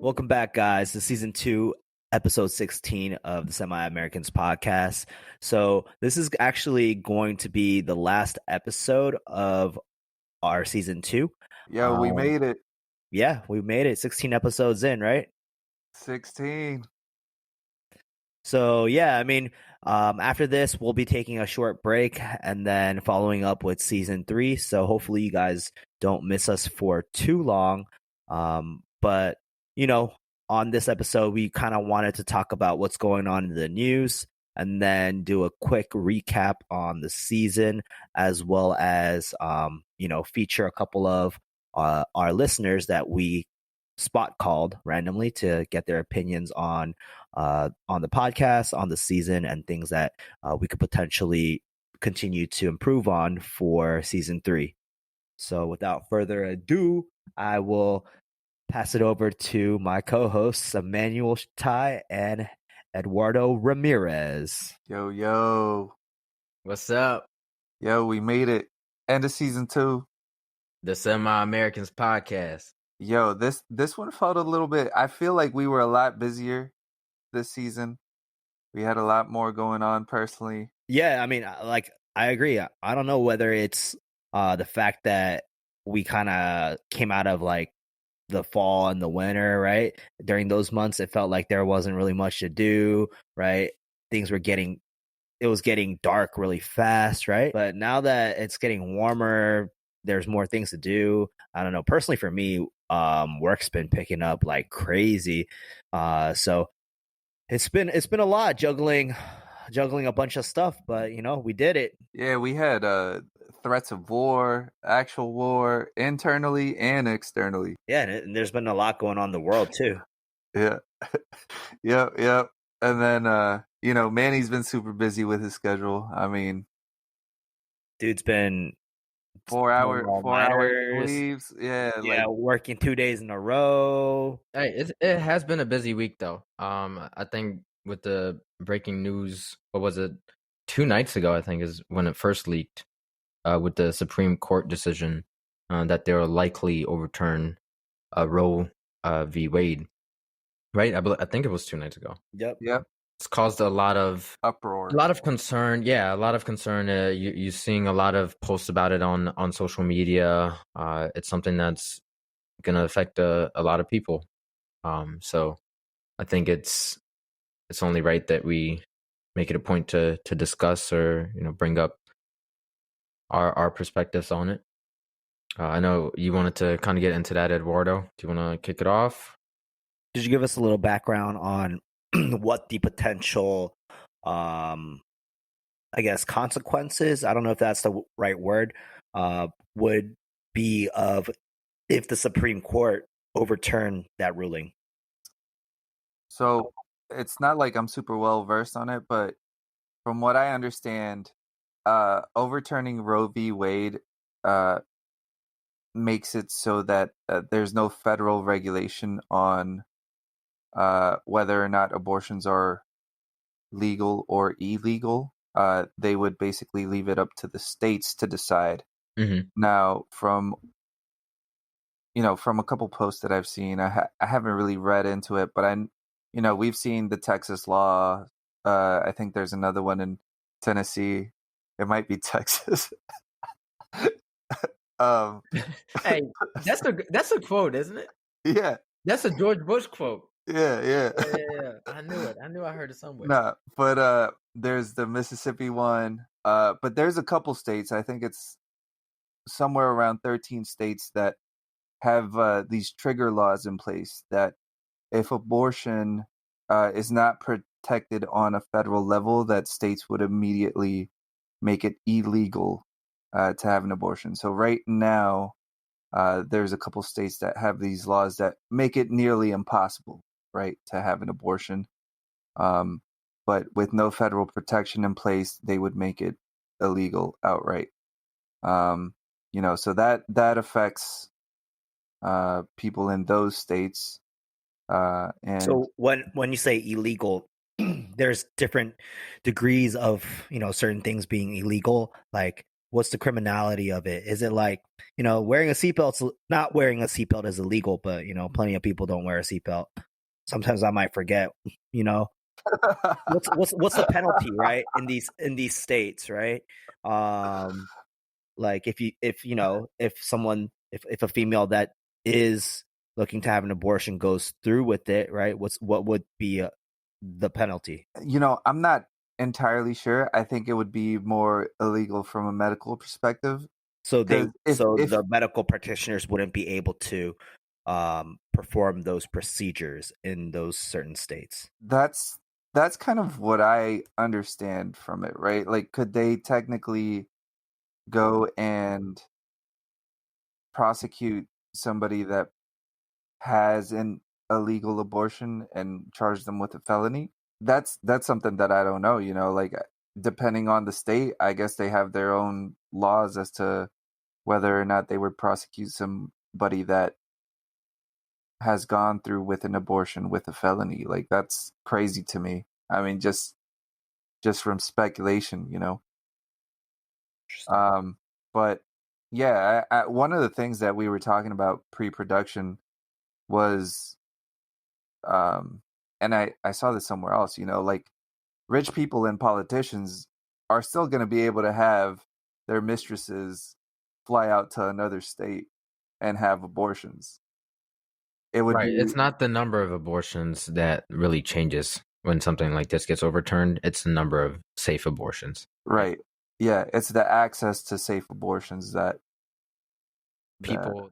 Welcome back, guys, to season 2, episode 16 of the Semi-Americans podcast. So this is actually going to be the last episode of our season 2. Yo, we made it. Yeah, we made it. 16 episodes in, right? 16. So yeah, I mean, after this, we'll be taking a short break and then following up with season 3. So hopefully you guys don't miss us for too long. But you know, on this episode, we kind of wanted to talk about what's going on in the news and then do a quick recap on the season, as well as, feature a couple of our listeners that we spot called randomly to get their opinions on the podcast, on the season, and things that we could potentially continue to improve on for season 3. So without further ado, I will pass it over to my co-hosts, Emmanuel Tai and Eduardo Ramirez. Yo. What's up? Yo, we made it. End of season 2. The Semi-Americans podcast. Yo, this one felt a little bit... I feel like we were a lot busier this season. We had a lot more going on personally. Yeah, I mean, I agree. I don't know whether it's the fact that we kind of came out of the fall and the winter, right? During those months, it felt like there wasn't really much to do, right? It was getting dark really fast, right? But now that it's getting warmer, there's more things to do. I don't know. Personally, for me, work's been picking up like crazy. So it's been a lot juggling a bunch of stuff, but we did it. Yeah, we had threats of war, actual war, internally and externally. Yeah, and there's been a lot going on in the world too. Yeah. Yep. And then Manny's been super busy with his schedule. I mean, dude's been 4 hour leaves. Yeah, working 2 days in a row. Hey, it has been a busy week though. I think with the breaking news, what was it? 2 nights ago, I think, is when it first leaked, with the Supreme Court decision that they will likely overturn Roe v. Wade. Right? I think it was 2 nights ago. Yep. It's caused a lot of uproar, a lot of concern. Yeah, a lot of concern. You're seeing a lot of posts about it on social media. It's something that's going to affect a lot of people. So I think it's only right that we make it a point to discuss or bring up our perspectives on it. I know you wanted to kind of get into that, Eduardo. Do you want to kick it off? Did you give us a little background on what the potential, consequences, I don't know if that's the right word, would be of if the Supreme Court overturned that ruling? So it's not like I'm super well versed on it, but from what I understand, overturning Roe v. Wade makes it so that there's no federal regulation on whether or not abortions are legal or illegal. They would basically leave it up to the states to decide. Mm-hmm. Now, from a couple posts that I've seen, I haven't really read into it, but we've seen the Texas law. I think there's another one in Tennessee. It might be Texas. Hey, that's a quote, isn't it? Yeah, that's a George Bush quote. Yeah. I knew it. I knew I heard it somewhere. No, but there's the Mississippi one. But there's a couple states. I think it's somewhere around 13 states that have these trigger laws in place that if abortion is not protected on a federal level, that states would immediately make it illegal to have an abortion. So right now, there's a couple states that have these laws that make it nearly impossible, right, to have an abortion. But with no federal protection in place, they would make it illegal outright. So that affects people in those states. And so when you say illegal, there's different degrees of certain things being illegal. Like what's the criminality of it? Is it like, wearing a seatbelt? Not wearing a seatbelt is illegal, but plenty of people don't wear a seatbelt. Sometimes I might forget. What's the penalty, right? In these states, right? Like if a female that is looking to have an abortion goes through with it, right? What would be the penalty? I'm not entirely sure. I think it would be more illegal from a medical perspective. So if the medical practitioners wouldn't be able to perform those procedures in those certain states. That's kind of what I understand from it, right? Like, could they technically go and prosecute somebody that has an illegal abortion and charge them with a felony? That's something that I don't know, like, depending on the state, I guess they have their own laws as to whether or not they would prosecute somebody that has gone through with an abortion with a felony. Like, that's crazy to me. I mean, just from speculation, but yeah, one of the things that we were talking about pre-production was, and I saw this somewhere else, like, rich people and politicians are still going to be able to have their mistresses fly out to another state and have abortions. It would be, It's not the number of abortions that really changes when something like this gets overturned. It's the number of safe abortions. Right. Yeah, it's the access to safe abortions that people